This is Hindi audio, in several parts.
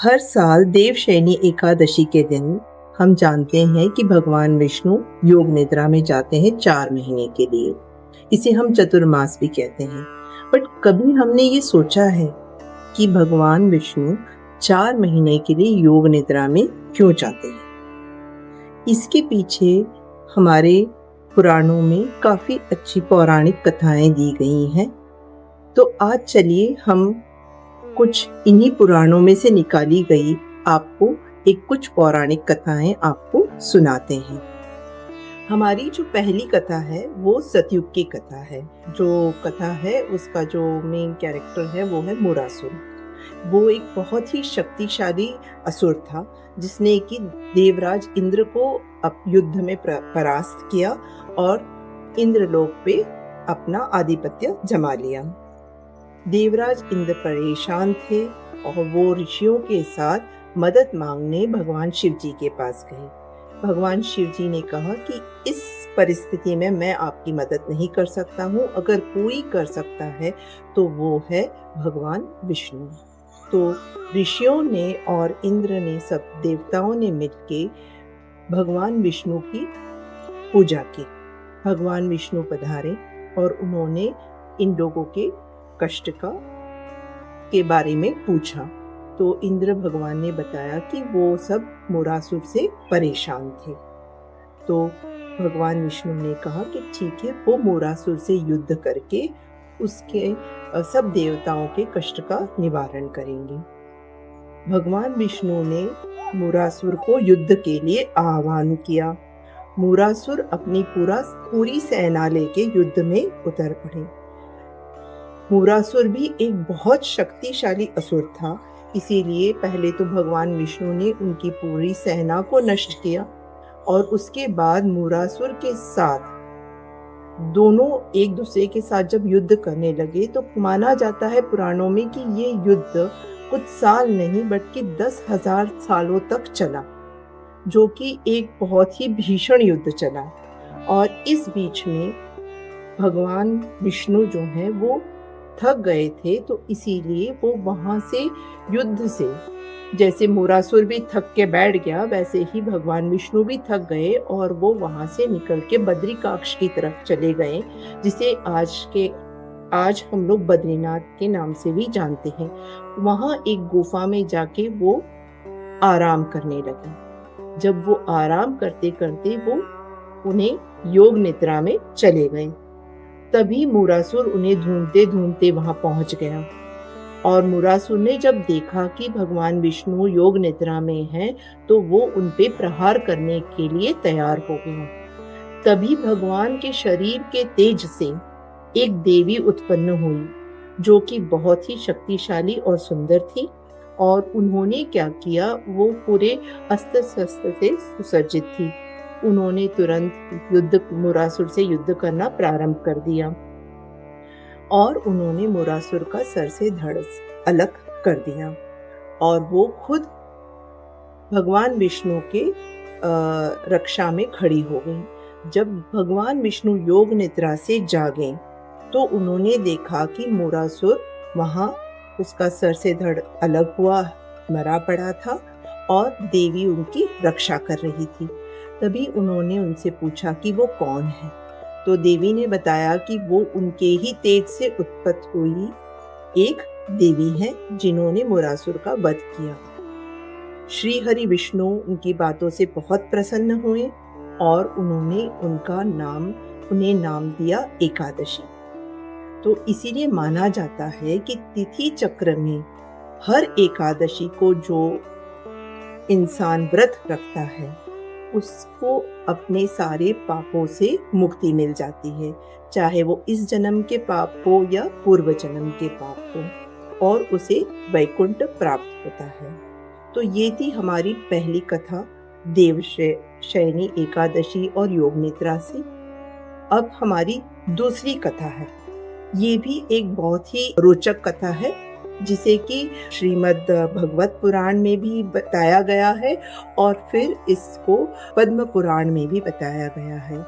हर साल देवशयनी एकादशी के दिन हम जानते हैं कि भगवान विष्णु योग निद्रा में जाते हैं 4 महीने के लिए। इसे हम चतुर्मास भी कहते हैं। बट कभी हमने ये सोचा है कि भगवान विष्णु 4 महीने के लिए योग निद्रा में क्यों जाते हैं? इसके पीछे हमारे पुराणों में काफी अच्छी पौराणिक कथाएं दी गई हैं। तो आज चलिए हम कुछ इन्हीं पुराणों में से निकाली गई आपको कुछ पौराणिक कथाएं आपको सुनाते हैं। हमारी जो पहली कथा है वो सतयुग की कथा है। जो कथा है उसका जो मेन कैरेक्टर है वो है मुरासुर। वो एक बहुत ही शक्तिशाली असुर था जिसने कि देवराज इंद्र को युद्ध में परास्त किया और इंद्रलोक पे अपना आधिपत्य जमा लिया। देवराज इंद्र परेशान थे और वो ऋषियों के साथ मदद मांगने भगवान शिव जी के पास गए। भगवान शिव जी ने कहा कि इस परिस्थिति में मैं आपकी मदद नहीं कर सकता हूँ, अगर कोई कर सकता है तो वो है भगवान विष्णु। तो ऋषियों ने और इंद्र ने सब देवताओं ने मिलके भगवान विष्णु की पूजा की। भगवान विष्णु पधारे और उन्होंने इन लोगों के कष्ट के बारे में पूछा। तो इंद्र भगवान ने बताया कि वो सब मुरासुर से परेशान थे। तो भगवान विष्णु ने कहा कि ठीक है, वो मुरासुर से युद्ध करके उसके सब देवताओं के कष्ट का निवारण करेंगे। भगवान विष्णु ने मुरासुर को युद्ध के लिए आह्वान किया। मुरासुर अपनी पूरी सेना लेके युद्ध में उतर पड़े। मुरासुर भी एक बहुत शक्तिशाली असुर था, इसीलिए पहले तो भगवान विष्णु ने उनकी पूरी सेना को नष्ट किया और उसके बाद मुरासुर के साथ दोनों एक दूसरे के साथ जब युद्ध करने लगे तो माना जाता है पुराणों में कि ये युद्ध कुछ साल नहीं बल्कि 10,000 सालों तक चला, जो कि एक बहुत ही भीषण युद्ध चला। और इस बीच में भगवान विष्णु जो हैं वो थक गए थे, तो इसीलिए वो वहां से युद्ध से, जैसे मुरासुर भी थक के बैठ गया वैसे ही भगवान विष्णु भी थक गए और वो वहां से निकल के बद्रिकाक्ष की तरफ चले गए, जिसे आज हम लोग बद्रीनाथ के नाम से भी जानते हैं। वहां एक गुफा में जाके वो आराम करने लगे। जब वो आराम करते करते वो उन्हें योग निद्रा में चले गए। तभी मुरासुर उन्हें ढूंढते ढूंढते वहां पहुंच गया और मुरासुर ने जब देखा कि भगवान विष्णु योग निद्रा में हैं, तो वो उन पे प्रहार करने के लिए तैयार हो गया। तभी भगवान के शरीर के तेज से एक देवी उत्पन्न हुई, जो कि बहुत ही शक्तिशाली और सुंदर थी। और उन्होंने क्या किया, वो पूरे अस्त्र शस्त्र से सुसज्जित थी। उन्होंने तुरंत मुरासुर से युद्ध करना प्रारंभ कर दिया और उन्होंने मुरासुर का सर से धड़ अलग कर दिया और वो खुद भगवान विष्णु के रक्षा में खड़ी हो गई। जब भगवान विष्णु योग निद्रा से जागे तो उन्होंने देखा कि मुरासुर वहां उसका सर से धड़ अलग हुआ मरा पड़ा था और देवी उनकी रक्षा कर रही थी। तभी उन्होंने उनसे पूछा कि वो कौन है। तो देवी ने बताया कि वो उनके ही तेज से उत्पन्न हुई एक देवी है जिन्होंने मुरासुर का वध किया। श्री हरि विष्णु उनकी बातों से बहुत प्रसन्न हुए और उन्होंने उन्हें नाम दिया एकादशी। तो इसीलिए माना जाता है कि तिथि चक्र में हर एकादशी को जो इंसान व्रत रखता है उसको अपने सारे पापों से मुक्ति मिल जाती है, चाहे वो इस जन्म के पाप हो या पूर्व जन्म के पाप हो, और उसे वैकुंठ प्राप्त होता है। तो ये थी हमारी पहली कथा देवशयनी एकादशी और योग निद्रा से। अब हमारी दूसरी कथा है। ये भी एक बहुत ही रोचक कथा है जिसे कि श्रीमद् भगवत पुराण में भी बताया गया है और फिर इसको पद्म पुराण में भी बताया गया है।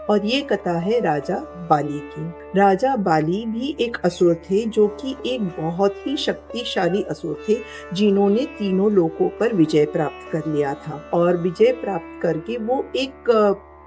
और ये कथा है राजा बाली की। राजा बाली भी एक असुर थे, जो कि एक बहुत ही शक्तिशाली असुर थे, जिन्होंने तीनों लोकों पर विजय प्राप्त कर लिया था। और विजय प्राप्त करके वो एक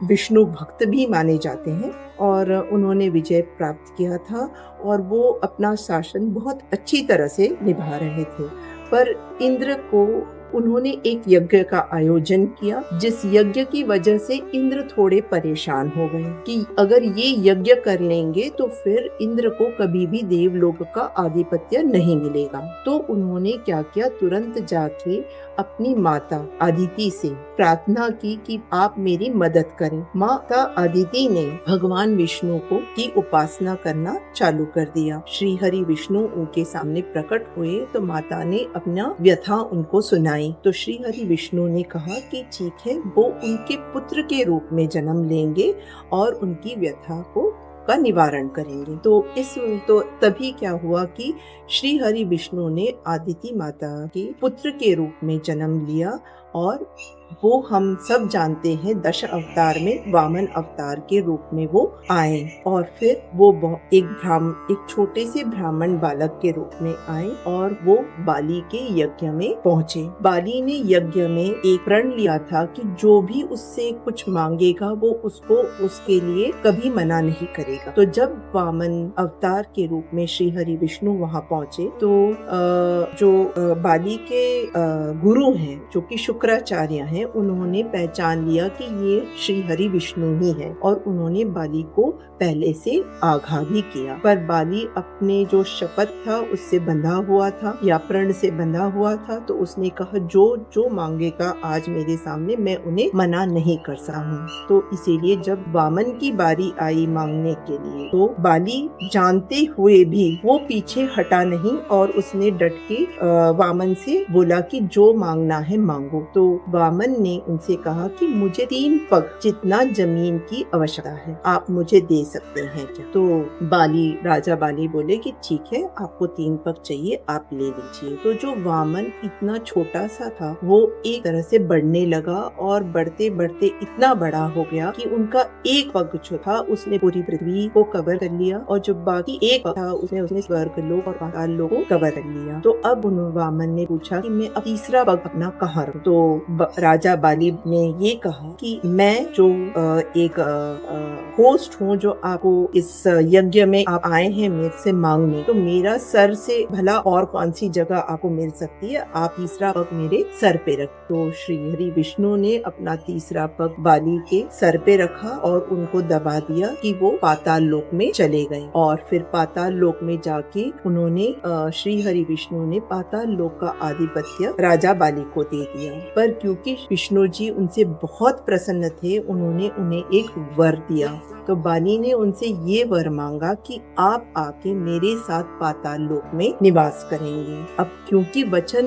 विष्णु भक्त भी माने जाते हैं, और उन्होंने विजय प्राप्त किया था और वो अपना शासन बहुत अच्छी तरह से निभा रहे थे। पर इंद्र को उन्होंने एक यज्ञ का आयोजन किया, जिस यज्ञ की वजह से इंद्र थोड़े परेशान हो गए कि अगर ये यज्ञ कर लेंगे तो फिर इंद्र को कभी भी देवलोक का आधिपत्य नहीं मिलेगा। तो उन्होंने क्या किया, तुरंत जाके अपनी माता अदिति से प्रार्थना की आप मेरी मदद करें। माता अदिति ने भगवान विष्णु की उपासना करना चालू कर दिया। श्री हरि विष्णु उनके सामने प्रकट हुए तो माता ने अपना व्यथा उनको सुनाई। तो श्री हरि विष्णु ने कहा कि ठीक है, वो उनके पुत्र के रूप में जन्म लेंगे और उनकी व्यथा का निवारण करेंगे। तो तभी क्या हुआ कि श्री हरि विष्णु ने आदिति माता के पुत्र के रूप में जन्म लिया, और वो हम सब जानते हैं 10 अवतार में वामन अवतार के रूप में वो आए, और फिर वो एक छोटे से ब्राह्मण बालक के रूप में आए और वो बाली के यज्ञ में पहुँचे। बाली ने यज्ञ में एक प्रण लिया था कि जो भी उससे कुछ मांगेगा वो उसको उसके लिए कभी मना नहीं करेगा। तो जब वामन अवतार के रूप में श्री हरि विष्णु वहाँ पहुँचे तो जो बाली के गुरु हैं, जो कि शुक्राचार्य हैं, उन्होंने पहचान लिया कि ये श्री हरि विष्णु ही है, और उन्होंने बाली को पहले से आगाह भी किया। पर बाली अपने जो शपथ था उससे बंधा हुआ था, या प्रण से बंधा हुआ था, तो उसने कहा जो जो मांगेगा आज मेरे सामने मैं उन्हें मना नहीं कर सकता हूँ। तो इसीलिए जब वामन की बारी आई मांगने के लिए, तो बाली जानते हुए भी वो पीछे हटा नहीं, और उसने डट के वामन से बोला कि जो मांगना है मांगो। तो वामन ने उनसे कहा कि मुझे 3 पग जितना जमीन की आवश्यकता है, आप मुझे दे सकते हैं क्या? तो राजा बाली बोले कि ठीक है, आपको 3 पग चाहिए, आप ले लीजिए। तो जो वामन इतना छोटा सा था, वो एक तरह से बढ़ने लगा, और बढ़ते बढ़ते इतना बड़ा हो गया कि उनका एक पग जो था उसने पूरी पृथ्वी को कवर कर लिया, और जो बाकी एक पग था उसने स्वर्ग लोक और पाताल लोक को कवर कर लिया। तो अब वामन ने पूछा कि मैं अब तीसरा पग अपना कहाँ रखूं? तो राजा बाली ने ये कहा कि मैं जो एक होस्ट हूँ, जो आपको इस यज्ञ में आप आए हैं मेरे से मांगने, तो मेरा सर से भला और कौन सी जगह आपको मिल सकती है, आप तीसरा पग मेरे सर पे रख। तो श्री हरि विष्णु ने अपना तीसरा पग बाली के सर पे रखा और उनको दबा दिया कि वो पाताल लोक में चले गए। और फिर पाताल लोक में जाके उन्होंने श्री हरि विष्णु ने पाताल लोक का आधिपत्य राजा बाली को दे दिया। पर क्योंकि विष्णु जी उनसे बहुत प्रसन्न थे, उन्होंने उन्हें एक वर दिया। तो बाली ने उनसे ये वर मांगा कि आप आके मेरे साथ पाताल लोक में निवास करेंगे। अब क्योंकि वचन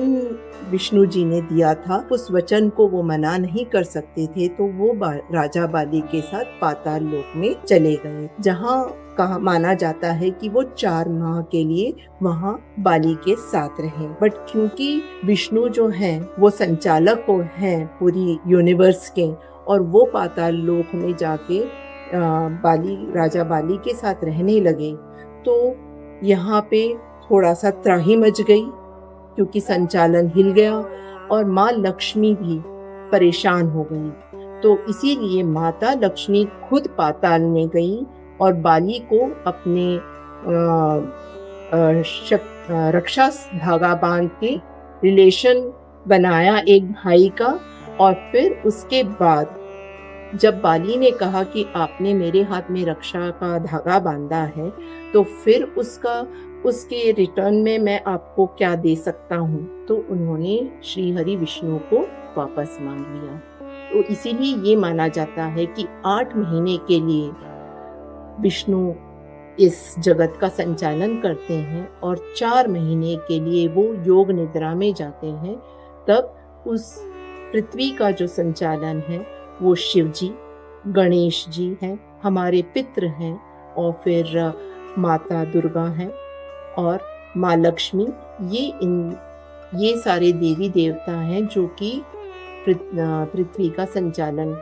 विष्णु जी ने दिया था, उस वचन को वो मना नहीं कर सकते थे, तो वो राजा बाली के साथ पाताल लोक में चले गए, जहाँ माना जाता है कि वो 4 माह के लिए वहाँ बाली के साथ रहे। बट क्योंकि विष्णु जो हैं वो संचालक हैं पूरी यूनिवर्स के, और वो पाताल लोक में जाके राजा बाली के साथ रहने लगे, तो यहाँ पे थोड़ा सा त्राही मच गई, क्योंकि संचालन हिल गया और माँ लक्ष्मी भी परेशान हो गई। तो इसीलिए माता लक्ष्मी खुद पाताल में गई और बाली को अपने रक्षा धागा बांध के रिलेशन बनाया एक भाई का। और फिर उसके बाद जब बाली ने कहा कि आपने मेरे हाथ में रक्षा का धागा बांधा है, तो फिर उसके रिटर्न में मैं आपको क्या दे सकता हूँ? तो उन्होंने श्री हरि विष्णु को वापस मांग लिया। तो इसीलिए ये माना जाता है कि 8 महीने के लिए विष्णु इस जगत का संचालन करते हैं, और 4 महीने के लिए वो योग निद्रा में जाते हैं। तब उस पृथ्वी का जो संचालन है वो शिव जी, गणेश जी हैं, हमारे पितृ हैं, और फिर माता दुर्गा हैं और माँ लक्ष्मी। ये सारे देवी देवता हैं जो कि पृथ्वी का संचालन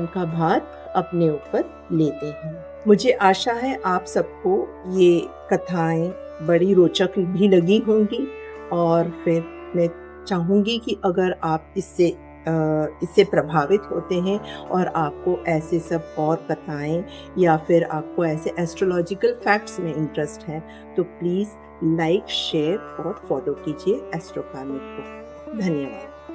का भार अपने ऊपर लेते हैं। मुझे आशा है आप सबको ये कथाएं बड़ी रोचक भी लगी होंगी, और फिर मैं चाहूँगी कि अगर आप इससे प्रभावित होते हैं और आपको ऐसे सब और कथाएं या फिर आपको ऐसे एस्ट्रोलॉजिकल फैक्ट्स में इंटरेस्ट है, तो प्लीज़ लाइक, शेयर और फॉलो कीजिए एस्ट्रोकार्मिक को। धन्यवाद।